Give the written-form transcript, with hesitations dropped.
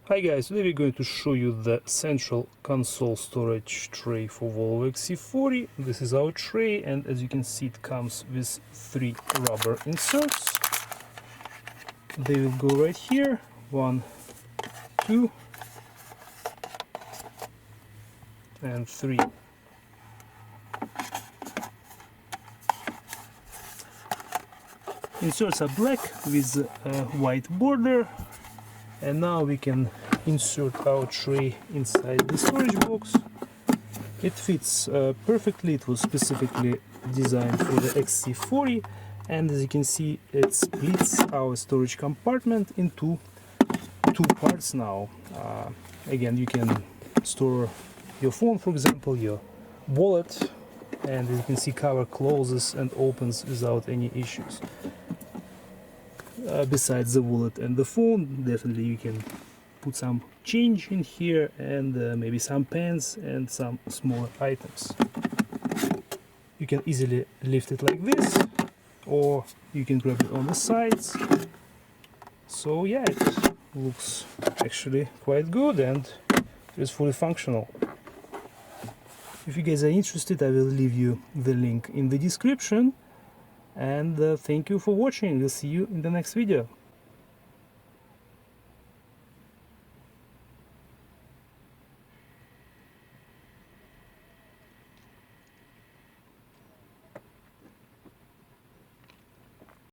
Hi guys, today we're going to show you the central console storage tray for Volvo XC40. This is our tray, and as you can see it comes with 3 rubber inserts. They will go right here, 1, 2 and 3. Inserts are black with a white border. And now we can insert our tray inside the storage box. It fits perfectly. It was specifically designed for the XC40, and as you can see it splits our storage compartment into 2 parts now. Again, you can store your phone, for example, your wallet, and as you can see cover closes and opens without any issues. Besides the wallet and the phone, definitely you can put some change in here and maybe some pens and some smaller items. You can easily lift it like this, or you can grab it on the sides. So yeah, it looks actually quite good and it's fully functional. If you guys are interested, I will leave you the link in the description. And thank you for watching. We'll see you in the next video.